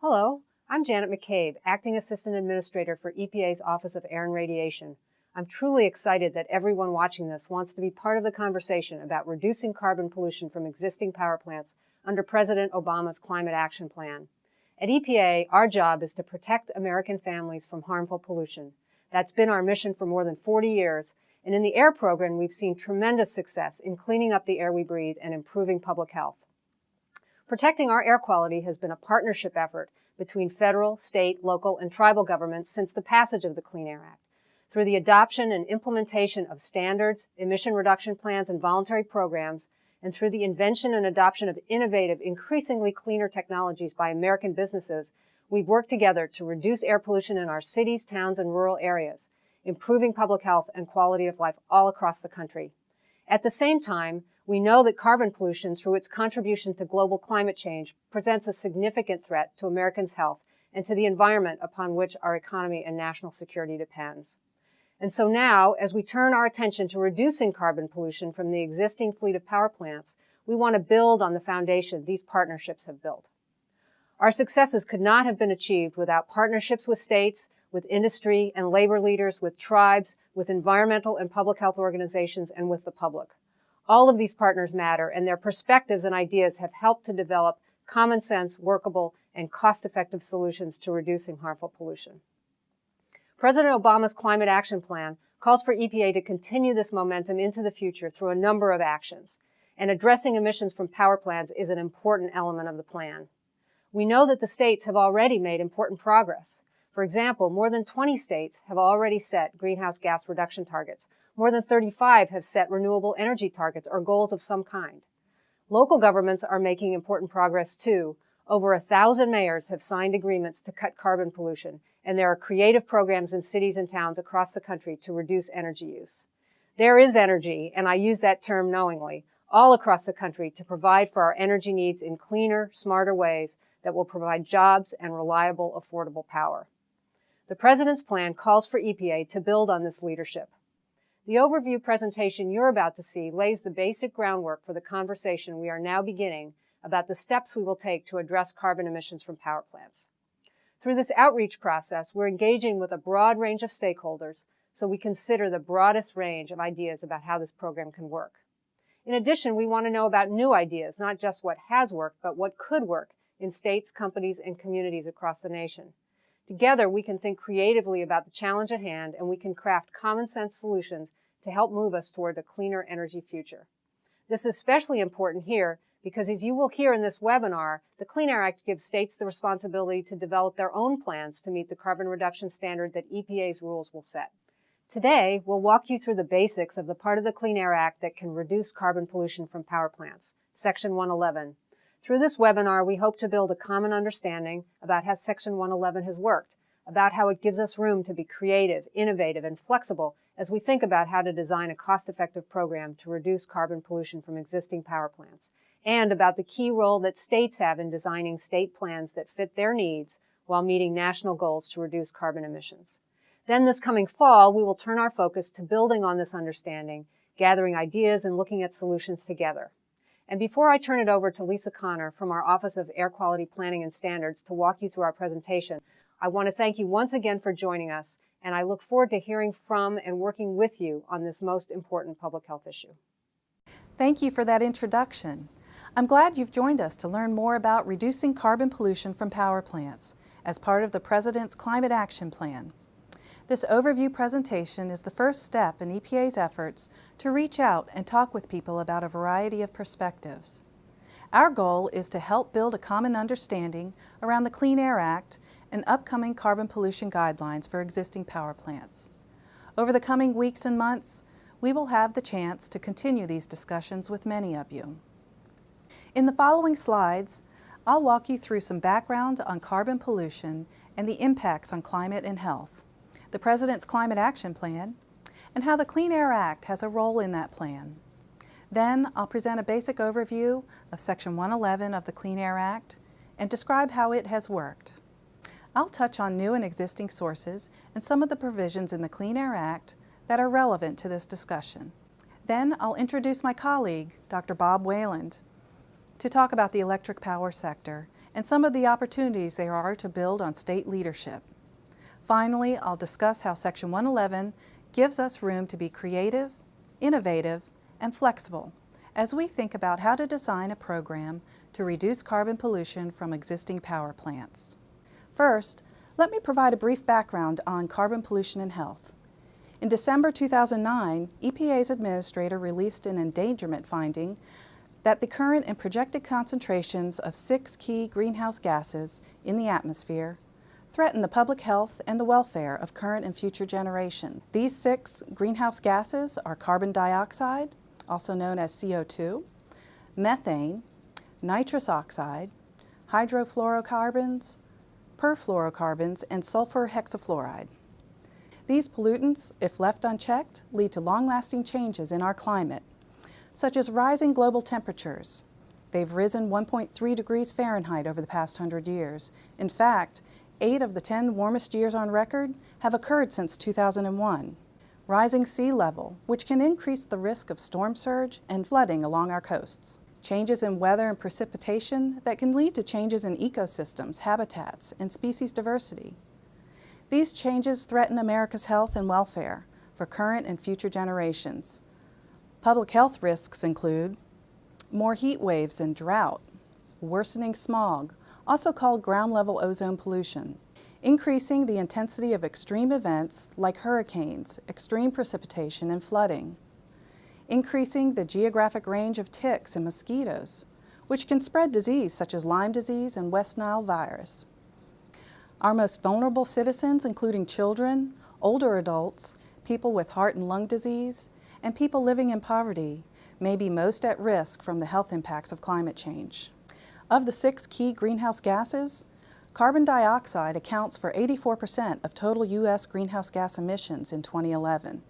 Hello, I'm Janet McCabe, Acting Assistant Administrator for EPA's Office of Air and Radiation. I'm truly excited that everyone watching this wants to be part of the conversation about reducing carbon pollution from existing power plants under President Obama's Climate Action Plan. At EPA, our job is to protect American families from harmful pollution. That's been our mission for more than 40 years, and in the air program, we've seen tremendous success in cleaning up the air we breathe and improving public health. Protecting our air quality has been a partnership effort between federal, state, local, and tribal governments since the passage of the Clean Air Act. Through the adoption and implementation of standards, emission reduction plans, and voluntary programs, and through the invention and adoption of innovative, increasingly cleaner technologies by American businesses, we've worked together to reduce air pollution in our cities, towns, and rural areas, improving public health and quality of life all across the country. At the same time, we know that carbon pollution, through its contribution to global climate change, presents a significant threat to Americans' health and to the environment upon which our economy and national security depends. And so now, as we turn our attention to reducing carbon pollution from the existing fleet of power plants, we want to build on the foundation these partnerships have built. Our successes could not have been achieved without partnerships with states, with industry and labor leaders, with tribes, with environmental and public health organizations, and with the public. All of these partners matter, and their perspectives and ideas have helped to develop common sense, workable, and cost-effective solutions to reducing harmful pollution. President Obama's Climate Action Plan calls for EPA to continue this momentum into the future through a number of actions, and addressing emissions from power plants is an important element of the plan. We know that the states have already made important progress. For example, more than 20 states have already set greenhouse gas reduction targets. More than 35 have set renewable energy targets or goals of some kind. Local governments are making important progress too. Over 1,000 mayors have signed agreements to cut carbon pollution, and there are creative programs in cities and towns across the country to reduce energy use. There is energy, and I use that term knowingly, all across the country to provide for our energy needs in cleaner, smarter ways that will provide jobs and reliable, affordable power. The President's plan calls for EPA to build on this leadership. The overview presentation you're about to see lays the basic groundwork for the conversation we are now beginning about the steps we will take to address carbon emissions from power plants. Through this outreach process, we're engaging with a broad range of stakeholders so we consider the broadest range of ideas about how this program can work. In addition, we want to know about new ideas, not just what has worked, but what could work in states, companies, and communities across the nation. Together, we can think creatively about the challenge at hand, and we can craft common sense solutions to help move us toward a cleaner energy future. This is especially important here because, as you will hear in this webinar, the Clean Air Act gives states the responsibility to develop their own plans to meet the carbon reduction standard that EPA's rules will set. Today, we'll walk you through the basics of the part of the Clean Air Act that can reduce carbon pollution from power plants, Section 111. Through this webinar, we hope to build a common understanding about how Section 111 has worked, about how it gives us room to be creative, innovative, and flexible as we think about how to design a cost-effective program to reduce carbon pollution from existing power plants, and about the key role that states have in designing state plans that fit their needs while meeting national goals to reduce carbon emissions. Then this coming fall, we will turn our focus to building on this understanding, gathering ideas, and looking at solutions together. And before I turn it over to Lisa Connor from our Office of Air Quality Planning and Standards to walk you through our presentation, I want to thank you once again for joining us, and I look forward to hearing from and working with you on this most important public health issue. Thank you for that introduction. I'm glad you've joined us to learn more about reducing carbon pollution from power plants as part of the President's Climate Action Plan. This overview presentation is the first step in EPA's efforts to reach out and talk with people about a variety of perspectives. Our goal is to help build a common understanding around the Clean Air Act and upcoming carbon pollution guidelines for existing power plants. Over the coming weeks and months, we will have the chance to continue these discussions with many of you. In the following slides, I'll walk you through some background on carbon pollution and the impacts on climate and health, the President's Climate Action Plan, and how the Clean Air Act has a role in that plan. Then I'll present a basic overview of Section 111 of the Clean Air Act and describe how it has worked. I'll touch on new and existing sources and some of the provisions in the Clean Air Act that are relevant to this discussion. Then I'll introduce my colleague, Dr. Bob Wayland, to talk about the electric power sector and some of the opportunities there are to build on state leadership. Finally, I'll discuss how Section 111 gives us room to be creative, innovative, and flexible as we think about how to design a program to reduce carbon pollution from existing power plants. First, let me provide a brief background on carbon pollution and health. In December 2009, EPA's administrator released an endangerment finding that the current and projected concentrations of 6 key greenhouse gases in the atmosphere threaten the public health and the welfare of current and future generations. These 6 greenhouse gases are carbon dioxide, also known as CO2, methane, nitrous oxide, hydrofluorocarbons, perfluorocarbons, and sulfur hexafluoride. These pollutants, if left unchecked, lead to long-lasting changes in our climate, such as rising global temperatures. They've risen 1.3 degrees Fahrenheit over the past 100 years. In fact, 8 of the 10 warmest years on record have occurred since 2001. Rising sea level, which can increase the risk of storm surge and flooding along our coasts. Changes in weather and precipitation that can lead to changes in ecosystems, habitats, and species diversity. These changes threaten America's health and welfare for current and future generations. Public health risks include more heat waves and drought, worsening smog, also called ground-level ozone pollution, increasing the intensity of extreme events like hurricanes, extreme precipitation, and flooding, increasing the geographic range of ticks and mosquitoes, which can spread disease such as Lyme disease and West Nile virus. Our most vulnerable citizens, including children, older adults, people with heart and lung disease, and people living in poverty, may be most at risk from the health impacts of climate change. Of the 6 key greenhouse gases, carbon dioxide accounts for 84% of total U.S. greenhouse gas emissions in 2011.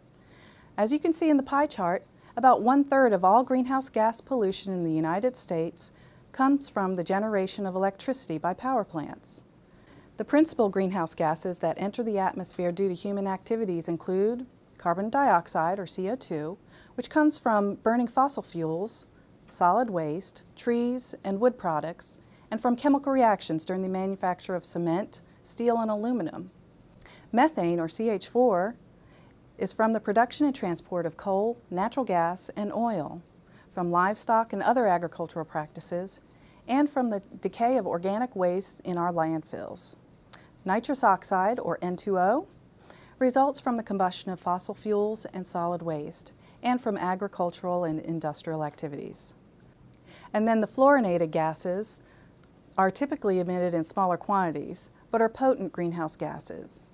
As you can see in the pie chart, about 1/3 of all greenhouse gas pollution in the United States comes from the generation of electricity by power plants. The principal greenhouse gases that enter the atmosphere due to human activities include carbon dioxide, or CO2, which comes from burning fossil fuels, solid waste, trees, and wood products, and from chemical reactions during the manufacture of cement, steel, and aluminum. Methane, or CH4, is from the production and transport of coal, natural gas, and oil, from livestock and other agricultural practices, and from the decay of organic wastes in our landfills. Nitrous oxide, or N2O, results from the combustion of fossil fuels and solid waste, and from agricultural and industrial activities. And then the fluorinated gases are typically emitted in smaller quantities, but are potent greenhouse gases.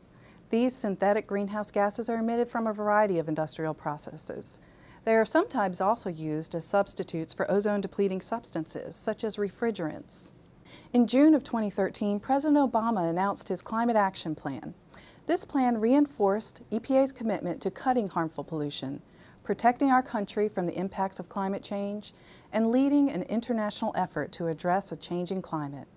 These synthetic greenhouse gases are emitted from a variety of industrial processes. They are sometimes also used as substitutes for ozone-depleting substances, such as refrigerants. In June of 2013, President Obama announced his Climate Action Plan. This plan reinforced EPA's commitment to cutting harmful pollution, protecting our country from the impacts of climate change, and leading an international effort to address a changing climate.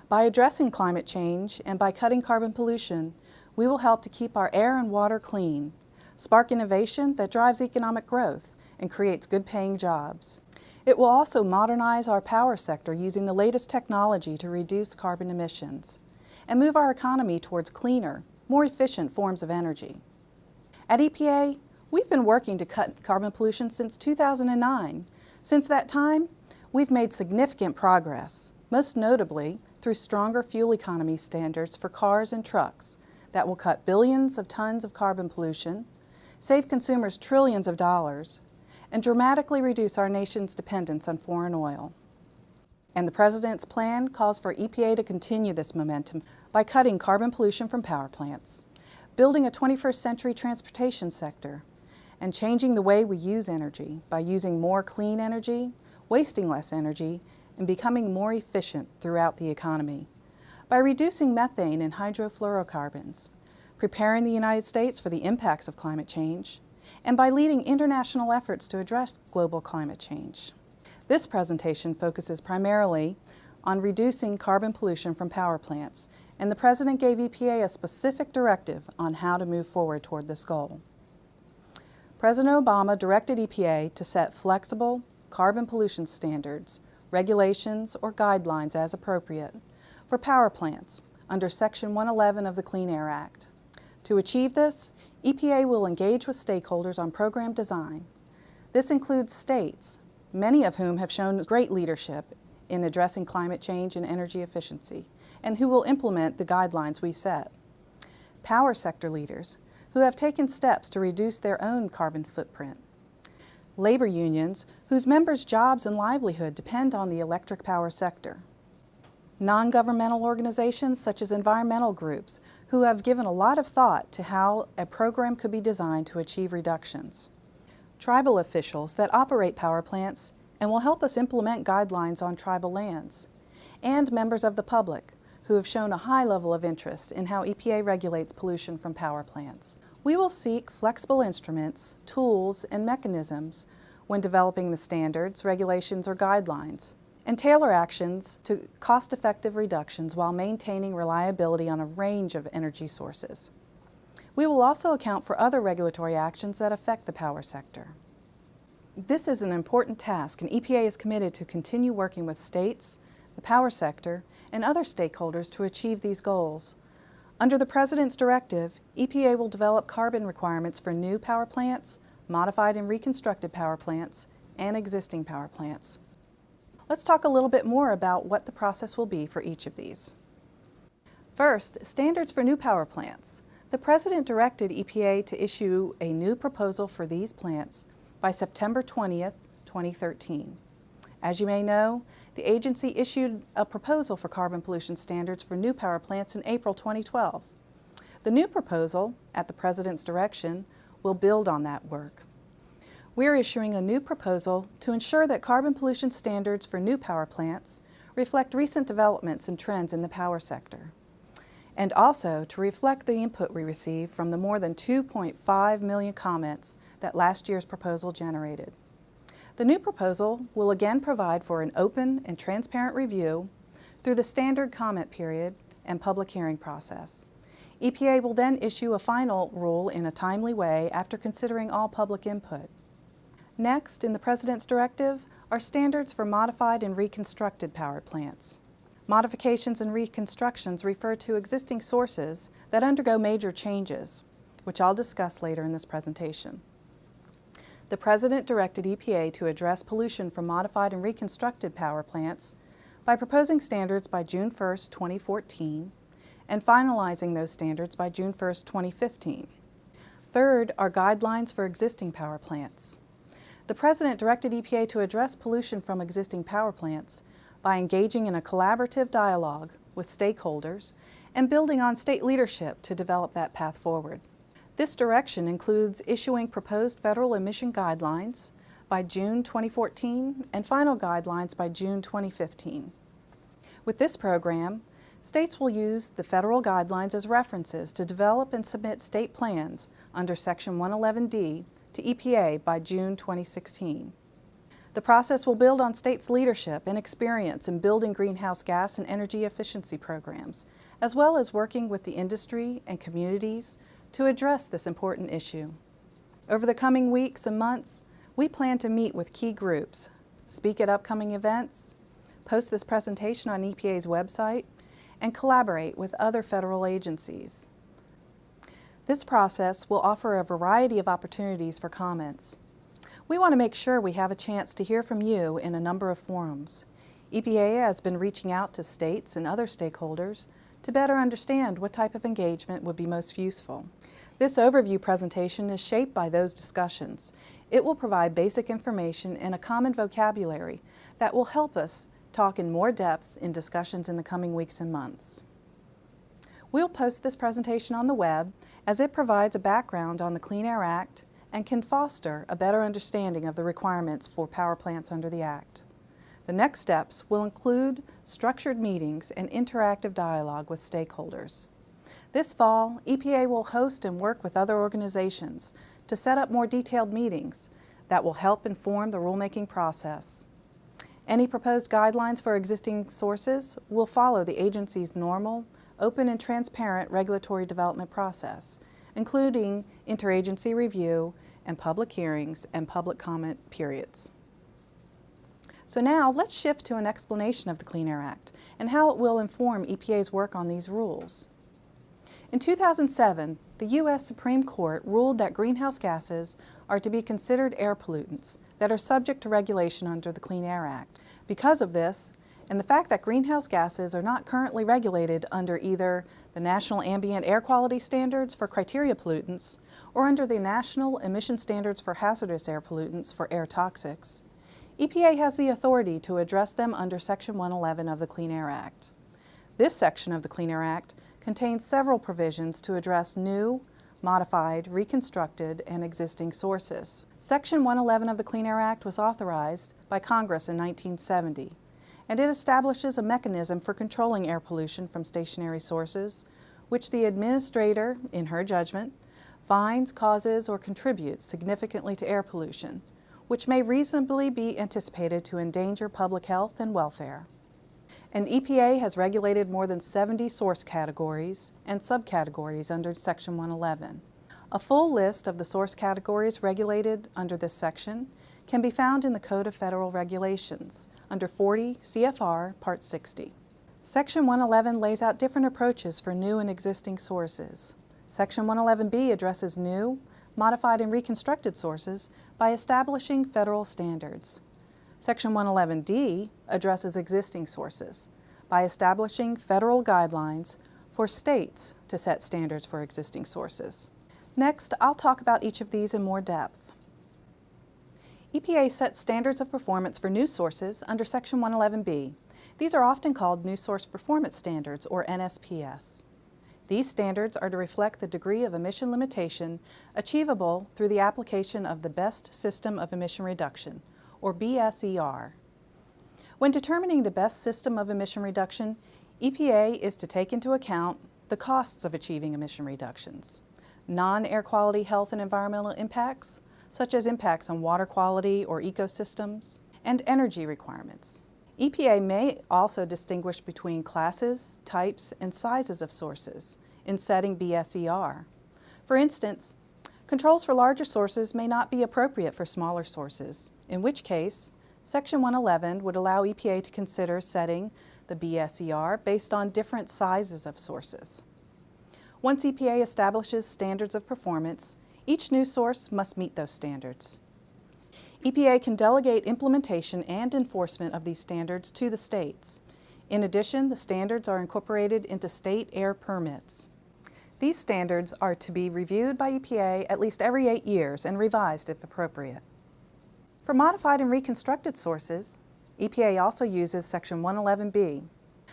By addressing climate change and by cutting carbon pollution, we will help to keep our air and water clean, spark innovation that drives economic growth and creates good-paying jobs. It will also modernize our power sector using the latest technology to reduce carbon emissions and move our economy towards cleaner, more efficient forms of energy. At EPA, we've been working to cut carbon pollution since 2009. Since that time, we've made significant progress, most notably through stronger fuel economy standards for cars and trucks that will cut billions of tons of carbon pollution, save consumers trillions of dollars, and dramatically reduce our nation's dependence on foreign oil. And the President's plan calls for EPA to continue this momentum by cutting carbon pollution from power plants, building a 21st century transportation sector, and changing the way we use energy by using more clean energy, wasting less energy, and becoming more efficient throughout the economy. By reducing methane and hydrofluorocarbons, preparing the United States for the impacts of climate change, and by leading international efforts to address global climate change. This presentation focuses primarily on reducing carbon pollution from power plants, and the President gave EPA a specific directive on how to move forward toward this goal. President Obama directed EPA to set flexible carbon pollution standards regulations, or guidelines as appropriate for power plants under Section 111 of the Clean Air Act. To achieve this, EPA will engage with stakeholders on program design. This includes states, many of whom have shown great leadership in addressing climate change and energy efficiency, and who will implement the guidelines we set. Power sector leaders, who have taken steps to reduce their own carbon footprint. Labor unions, whose members' jobs and livelihood depend on the electric power sector. Non-governmental organizations such as environmental groups, who have given a lot of thought to how a program could be designed to achieve reductions. Tribal officials that operate power plants and will help us implement guidelines on tribal lands. And members of the public, who have shown a high level of interest in how EPA regulates pollution from power plants. We will seek flexible instruments, tools, and mechanisms when developing the standards, regulations, or guidelines, and tailor actions to cost-effective reductions while maintaining reliability on a range of energy sources. We will also account for other regulatory actions that affect the power sector. This is an important task, and EPA is committed to continue working with states, the power sector, and other stakeholders to achieve these goals. Under the President's directive, EPA will develop carbon requirements for new power plants, modified and reconstructed power plants, and existing power plants. Let's talk a little bit more about what the process will be for each of these. First, standards for new power plants. The President directed EPA to issue a new proposal for these plants by September 20th, 2013. As you may know, the agency issued a proposal for carbon pollution standards for new power plants in April 2012. The new proposal, at the President's direction, will build on that work. We are issuing a new proposal to ensure that carbon pollution standards for new power plants reflect recent developments and trends in the power sector, and also to reflect the input we received from the more than 2.5 million comments that last year's proposal generated. The new proposal will again provide for an open and transparent review through the standard comment period and public hearing process. EPA will then issue a final rule in a timely way after considering all public input. Next, in the President's directive, are standards for modified and reconstructed power plants. Modifications and reconstructions refer to existing sources that undergo major changes, which I'll discuss later in this presentation. The President directed EPA to address pollution from modified and reconstructed power plants by proposing standards by June 1, 2014, and finalizing those standards by June 1, 2015. Third are guidelines for existing power plants. The President directed EPA to address pollution from existing power plants by engaging in a collaborative dialogue with stakeholders and building on state leadership to develop that path forward. This direction includes issuing proposed federal emission guidelines by June 2014 and final guidelines by June 2015. With this program, states will use the federal guidelines as references to develop and submit state plans under Section 111D to EPA by June 2016. The process will build on states' leadership and experience in building greenhouse gas and energy efficiency programs, as well as working with the industry and communities to address this important issue. Over the coming weeks and months, we plan to meet with key groups, speak at upcoming events, post this presentation on EPA's website, and collaborate with other federal agencies. This process will offer a variety of opportunities for comments. We want to make sure we have a chance to hear from you in a number of forums. EPA has been reaching out to states and other stakeholders to better understand what type of engagement would be most useful. This overview presentation is shaped by those discussions. It will provide basic information and a common vocabulary that will help us talk in more depth in discussions in the coming weeks and months. We'll post this presentation on the web as it provides a background on the Clean Air Act and can foster a better understanding of the requirements for power plants under the Act. The next steps will include structured meetings and interactive dialogue with stakeholders. This fall, EPA will host and work with other organizations to set up more detailed meetings that will help inform the rulemaking process. Any proposed guidelines for existing sources will follow the agency's normal, open and transparent regulatory development process, including interagency review and public hearings and public comment periods. So now let's shift to an explanation of the Clean Air Act and how it will inform EPA's work on these rules. In 2007, the U.S. Supreme Court ruled that greenhouse gases are to be considered air pollutants that are subject to regulation under the Clean Air Act. Because of this, and the fact that greenhouse gases are not currently regulated under either the National Ambient Air Quality Standards for criteria pollutants or under the National Emission Standards for hazardous air pollutants for air toxics, EPA has the authority to address them under Section 111 of the Clean Air Act. This section of the Clean Air Act contains several provisions to address new, modified, reconstructed, and existing sources. Section 111 of the Clean Air Act was authorized by Congress in 1970, and it establishes a mechanism for controlling air pollution from stationary sources, which the administrator, in her judgment, finds, causes, or contributes significantly to air pollution, which may reasonably be anticipated to endanger public health and welfare. And EPA has regulated more than 70 source categories and subcategories under Section 111. A full list of the source categories regulated under this section can be found in the Code of Federal Regulations under 40 CFR Part 60. Section 111 lays out different approaches for new and existing sources. Section 111B addresses new, modified, and reconstructed sources by establishing federal standards. Section 111D addresses existing sources by establishing federal guidelines for states to set standards for existing sources. Next, I'll talk about each of these in more depth. EPA sets standards of performance for new sources under Section 111B. These are often called New Source Performance Standards, or NSPS. These standards are to reflect the degree of emission limitation achievable through the application of the Best System of Emission Reduction, or BSER. When determining the best system of emission reduction, EPA is to take into account the costs of achieving emission reductions, non-air quality health and environmental impacts, such as impacts on water quality or ecosystems, and energy requirements. EPA may also distinguish between classes, types, and sizes of sources in setting BSER. For instance, controls for larger sources may not be appropriate for smaller sources, in which case Section 111 would allow EPA to consider setting the BSER based on different sizes of sources. Once EPA establishes standards of performance, each new source must meet those standards. EPA can delegate implementation and enforcement of these standards to the states. In addition, the standards are incorporated into state air permits. These standards are to be reviewed by EPA at least every 8 years and revised if appropriate. For modified and reconstructed sources, EPA also uses Section 111B.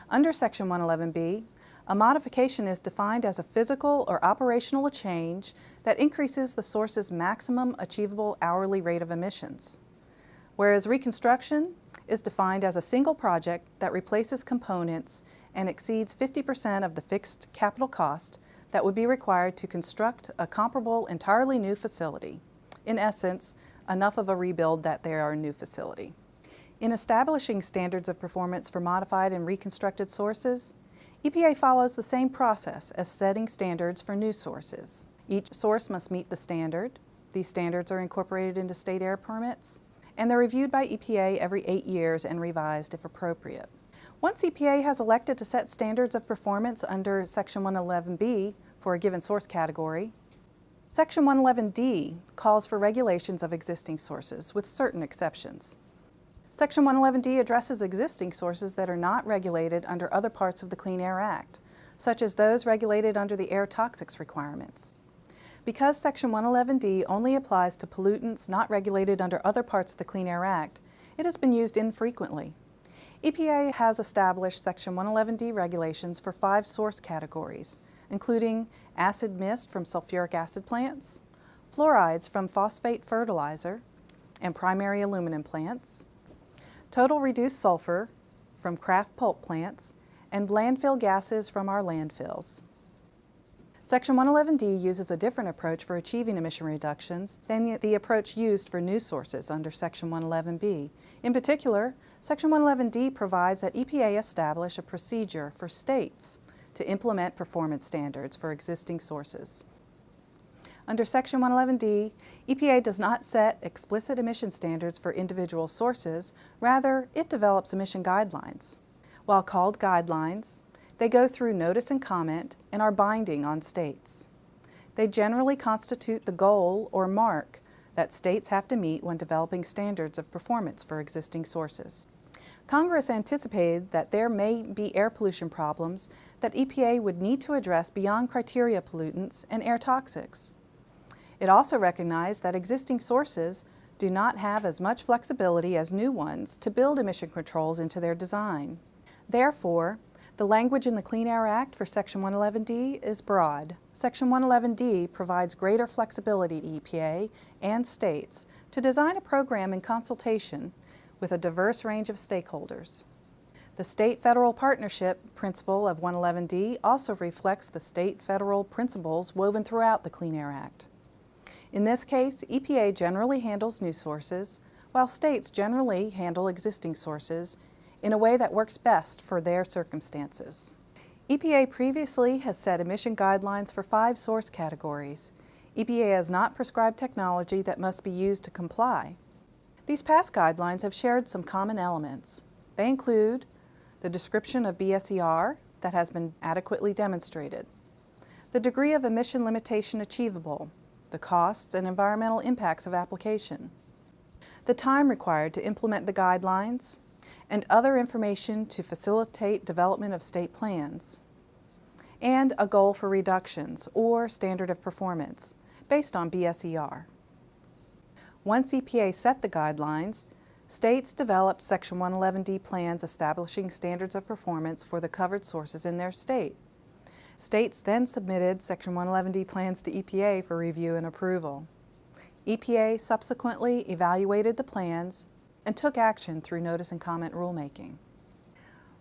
Under Section 111B, a modification is defined as a physical or operational change that increases the source's maximum achievable hourly rate of emissions, whereas reconstruction is defined as a single project that replaces components and exceeds 50% of the fixed capital cost that would be required to construct a comparable entirely new facility. In essence, enough of a rebuild that they are a new facility. In establishing standards of performance for modified and reconstructed sources, EPA follows the same process as setting standards for new sources. Each source must meet the standard. These standards are incorporated into state air permits, and they're reviewed by EPA every 8 years and revised if appropriate. Once EPA has elected to set standards of performance under Section 111B for a given source category, Section 111D calls for regulations of existing sources with certain exceptions. Section 111D addresses existing sources that are not regulated under other parts of the Clean Air Act, such as those regulated under the air toxics requirements. Because Section 111D only applies to pollutants not regulated under other parts of the Clean Air Act, it has been used infrequently. EPA has established Section 111D regulations for 5 source categories, including acid mist from sulfuric acid plants, fluorides from phosphate fertilizer and primary aluminum plants, total reduced sulfur from kraft pulp plants, and landfill gases from our landfills. Section 111D uses a different approach for achieving emission reductions than the approach used for new sources under Section 111B. In particular, Section 111D provides that EPA establish a procedure for states to implement performance standards for existing sources. Under Section 111D, EPA does not set explicit emission standards for individual sources. Rather, it develops emission guidelines. While called guidelines, they go through notice and comment and are binding on states. They generally constitute the goal or mark that states have to meet when developing standards of performance for existing sources. Congress anticipated that there may be air pollution problems that EPA would need to address beyond criteria pollutants and air toxics. It also recognized that existing sources do not have as much flexibility as new ones to build emission controls into their design. Therefore, the language in the Clean Air Act for Section 111D is broad. Section 111D provides greater flexibility to EPA and states to design a program in consultation with a diverse range of stakeholders. The state-federal partnership principle of 111D also reflects the state-federal principles woven throughout the Clean Air Act. In this case, EPA generally handles new sources, while states generally handle existing sources in a way that works best for their circumstances. EPA previously has set emission guidelines for 5 source categories. EPA has not prescribed technology that must be used to comply. These past guidelines have shared some common elements. They include the description of BSER that has been adequately demonstrated, the degree of emission limitation achievable, the costs and environmental impacts of application, the time required to implement the guidelines, and other information to facilitate development of state plans, and a goal for reductions or standard of performance based on BSER. Once EPA set the guidelines, states developed Section 111D plans establishing standards of performance for the covered sources in their state. States then submitted Section 111D plans to EPA for review and approval. EPA subsequently evaluated the plans and took action through notice and comment rulemaking.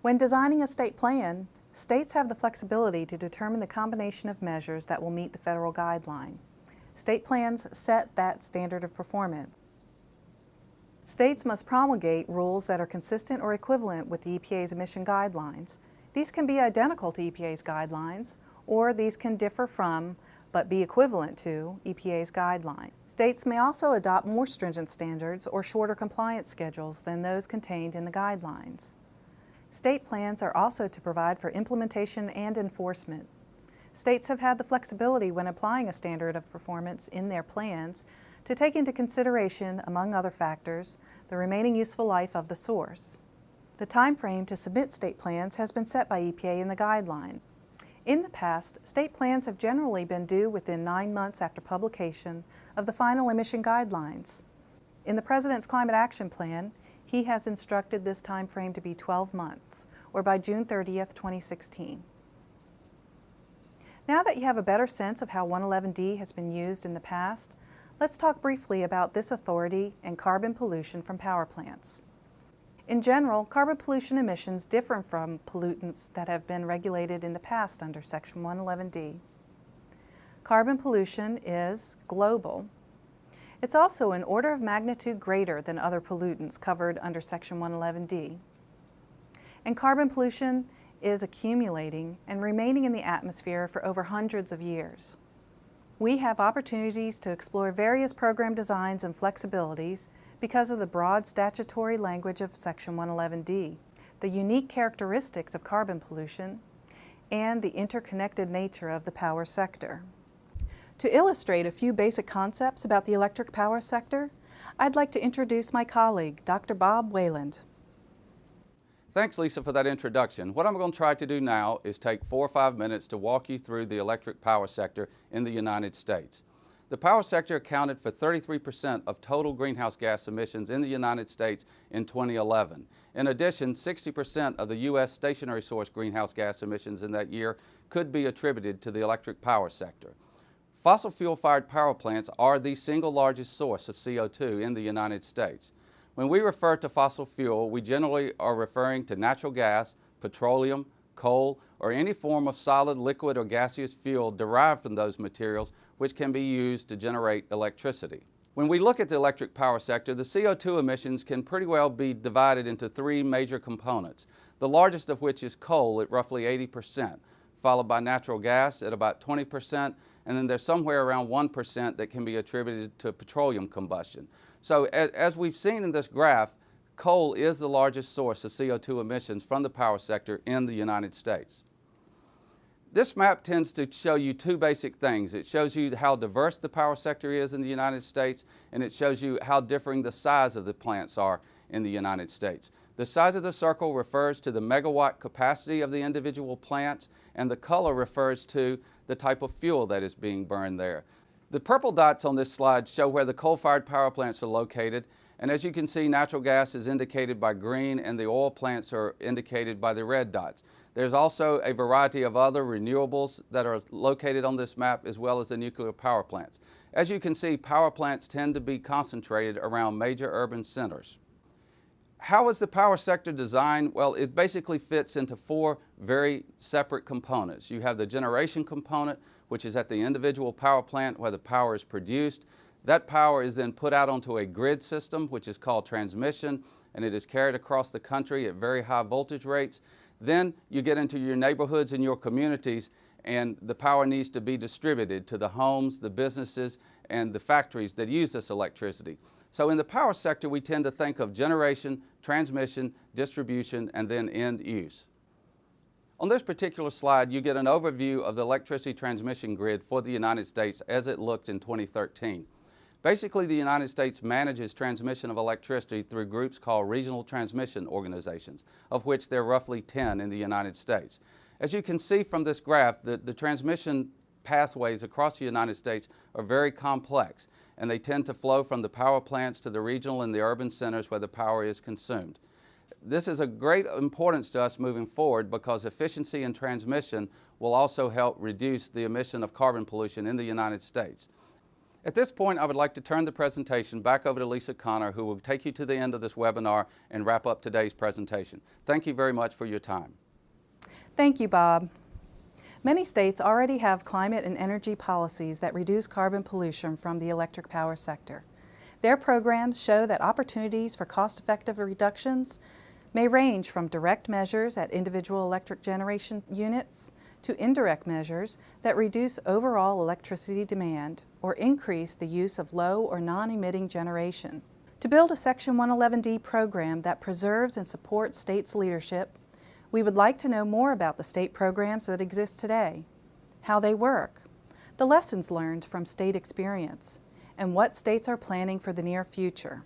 When designing a state plan, states have the flexibility to determine the combination of measures that will meet the federal guideline. State plans set that standard of performance. States must promulgate rules that are consistent or equivalent with the EPA's emission guidelines. These can be identical to EPA's guidelines, or these can differ from, but be equivalent to, EPA's guideline. States may also adopt more stringent standards or shorter compliance schedules than those contained in the guidelines. State plans are also to provide for implementation and enforcement. States have had the flexibility when applying a standard of performance in their plans to take into consideration, among other factors, the remaining useful life of the source. The time frame to submit state plans has been set by EPA in the guideline. In the past, state plans have generally been due within 9 months after publication of the final emission guidelines. In the President's Climate Action Plan, he has instructed this time frame to be 12 months, or by June 30th, 2016. Now that you have a better sense of how 111D has been used in the past, let's talk briefly about this authority and carbon pollution from power plants. In general, carbon pollution emissions differ from pollutants that have been regulated in the past under Section 111D. Carbon pollution is global. It's also an order of magnitude greater than other pollutants covered under Section 111D. And carbon pollution is accumulating and remaining in the atmosphere for over hundreds of years. We have opportunities to explore various program designs and flexibilities because of the broad statutory language of Section 111D, the unique characteristics of carbon pollution, and the interconnected nature of the power sector. To illustrate a few basic concepts about the electric power sector, I'd like to introduce my colleague, Dr. Bob Wayland. Thanks, Lisa, for that introduction. What I'm going to try to do now is take 4 or 5 minutes to walk you through the electric power sector in the United States. The power sector accounted for 33% of total greenhouse gas emissions in the United States in 2011. In addition, 60% of the U.S. stationary source greenhouse gas emissions in that year could be attributed to the electric power sector. Fossil fuel-fired power plants are the single largest source of CO2 in the United States. When we refer to fossil fuel, we generally are referring to natural gas, petroleum, coal, or any form of solid, liquid, or gaseous fuel derived from those materials which can be used to generate electricity. When we look at the electric power sector, the CO2 emissions can pretty well be divided into 3 major components, the largest of which is coal at roughly 80%, followed by natural gas at about 20%, and then there's somewhere around 1% that can be attributed to petroleum combustion. So as we've seen in this graph, coal is the largest source of CO2 emissions from the power sector in the United States. This map tends to show you two basic things. It shows you how diverse the power sector is in the United States, and it shows you how differing the size of the plants are in the United States. The size of the circle refers to the megawatt capacity of the individual plants, and the color refers to the type of fuel that is being burned there. The purple dots on this slide show where the coal-fired power plants are located, and as you can see, natural gas is indicated by green and the oil plants are indicated by the red dots. There's also a variety of other renewables that are located on this map, as well as the nuclear power plants. As you can see, power plants tend to be concentrated around major urban centers. How is the power sector designed? Well, it basically fits into four very separate components. You have the generation component, which is at the individual power plant where the power is produced. That power is then put out onto a grid system, which is called transmission, and it is carried across the country at very high voltage rates. Then you get into your neighborhoods and your communities, and the power needs to be distributed to the homes, the businesses, and the factories that use this electricity. So in the power sector, we tend to think of generation, transmission, distribution, and then end use. On this particular slide, you get an overview of the electricity transmission grid for the United States as it looked in 2013. Basically, the United States manages transmission of electricity through groups called regional transmission organizations, of which there are roughly 10 in the United States. As you can see from this graph, the transmission pathways across the United States are very complex, and they tend to flow from the power plants to the regional and the urban centers where the power is consumed. This is of great importance to us moving forward because efficiency in transmission will also help reduce the emission of carbon pollution in the United States. At this point, I would like to turn the presentation back over to Lisa Connor, who will take you to the end of this webinar and wrap up today's presentation. Thank you very much for your time. Thank you, Bob. Many states already have climate and energy policies that reduce carbon pollution from the electric power sector. Their programs show that opportunities for cost-effective reductions may range from direct measures at individual electric generation units to indirect measures that reduce overall electricity demand or increase the use of low or non-emitting generation. To build a Section 111D program that preserves and supports states' leadership, we would like to know more about the state programs that exist today, how they work, the lessons learned from state experience, and what states are planning for the near future.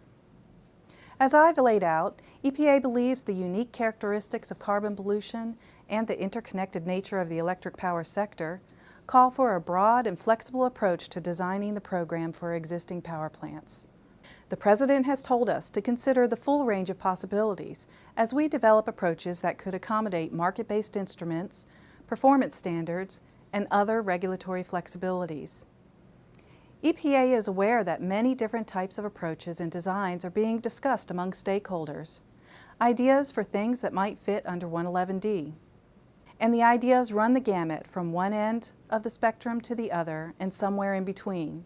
As I've laid out, EPA believes the unique characteristics of carbon pollution and the interconnected nature of the electric power sector call for a broad and flexible approach to designing the program for existing power plants. The President has told us to consider the full range of possibilities as we develop approaches that could accommodate market-based instruments, performance standards, and other regulatory flexibilities. EPA is aware that many different types of approaches and designs are being discussed among stakeholders, ideas for things that might fit under 111D. And the ideas run the gamut from one end of the spectrum to the other and somewhere in between.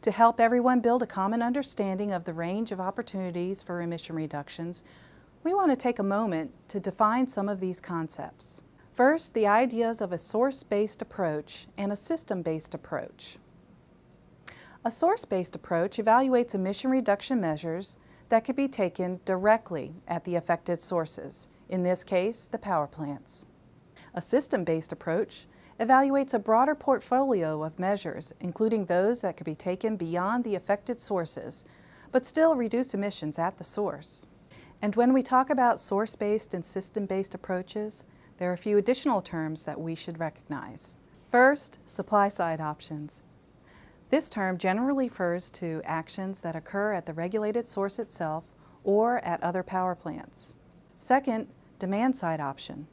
To help everyone build a common understanding of the range of opportunities for emission reductions, we want to take a moment to define some of these concepts. First, the ideas of a source-based approach and a system-based approach. A source-based approach evaluates emission reduction measures that could be taken directly at the affected sources, in this case, the power plants. A system-based approach evaluates a broader portfolio of measures, including those that could be taken beyond the affected sources, but still reduce emissions at the source. And when we talk about source-based and system-based approaches, there are a few additional terms that we should recognize. First, supply-side options. This term generally refers to actions that occur at the regulated source itself or at other power plants. Second, demand-side option.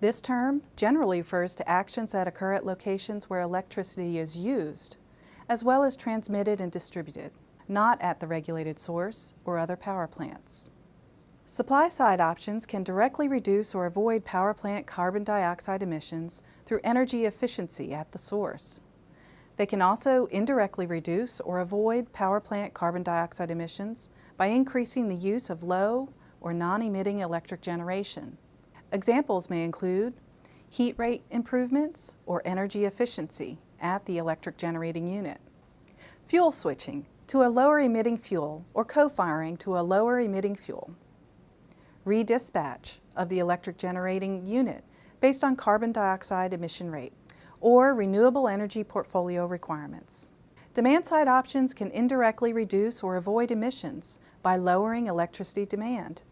This term generally refers to actions that occur at locations where electricity is used, as well as transmitted and distributed, not at the regulated source or other power plants. Supply-side options can directly reduce or avoid power plant carbon dioxide emissions through energy efficiency at the source. They can also indirectly reduce or avoid power plant carbon dioxide emissions by increasing the use of low or non-emitting electric generation. Examples may include heat rate improvements, or energy efficiency at the electric generating unit. Fuel switching to a lower emitting fuel or co-firing to a lower emitting fuel. Redispatch of the electric generating unit based on carbon dioxide emission rate or renewable energy portfolio requirements. Demand-side options can indirectly reduce or avoid emissions by lowering electricity demand.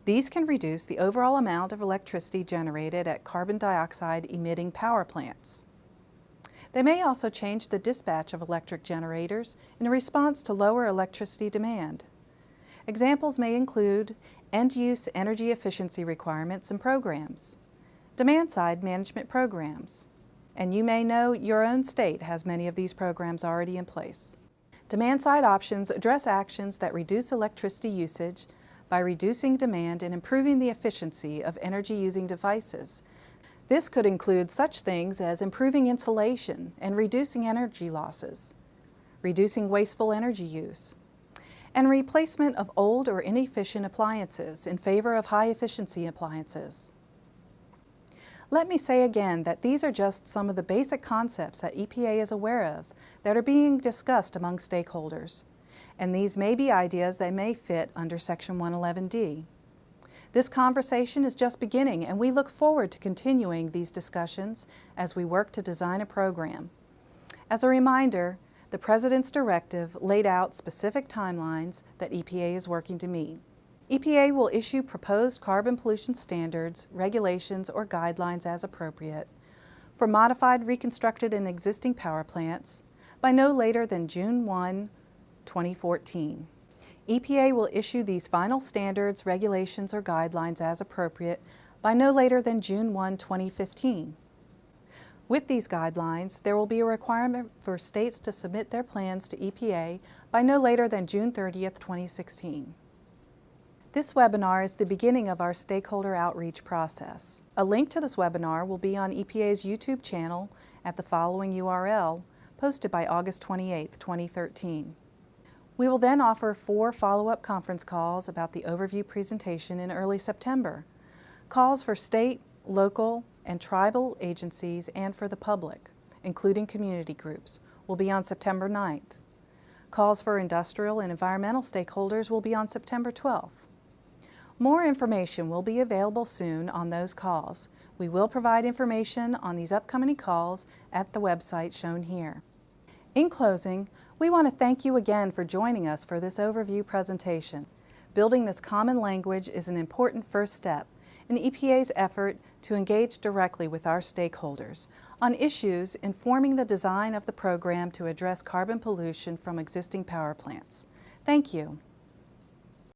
These can reduce the overall amount of electricity generated at carbon dioxide emitting power plants. They may also change the dispatch of electric generators in response to lower electricity demand. Examples may include end-use energy efficiency requirements and programs, demand-side management programs, and you may know your own state has many of these programs already in place. Demand-side options address actions that reduce electricity usage by reducing demand and improving the efficiency of energy-using devices. This could include such things as improving insulation and reducing energy losses, reducing wasteful energy use, and replacement of old or inefficient appliances in favor of high-efficiency appliances. Let me say again that these are just some of the basic concepts that EPA is aware of that are being discussed among stakeholders, and these may be ideas that may fit under Section 111D. This conversation is just beginning, and we look forward to continuing these discussions as we work to design a program. As a reminder, the President's directive laid out specific timelines that EPA is working to meet. EPA will issue proposed carbon pollution standards, regulations, or guidelines as appropriate for modified, reconstructed, and existing power plants by no later than June 1, 2014. EPA will issue these final standards, regulations, or guidelines as appropriate by no later than June 1, 2015. With these guidelines, there will be a requirement for states to submit their plans to EPA by no later than June 30th, 2016. This webinar is the beginning of our stakeholder outreach process. A link to this webinar will be on EPA's YouTube channel at the following URL, posted by August 28, 2013. We will then offer 4 follow-up conference calls about the overview presentation in early September. Calls for state, local, and tribal agencies and for the public, including community groups, will be on September 9th. Calls for industrial and environmental stakeholders will be on September 12th. More information will be available soon on those calls. We will provide information on these upcoming calls at the website shown here. In closing, we want to thank you again for joining us for this overview presentation. Building this common language is an important first step in EPA's effort to engage directly with our stakeholders on issues informing the design of the program to address carbon pollution from existing power plants. Thank you.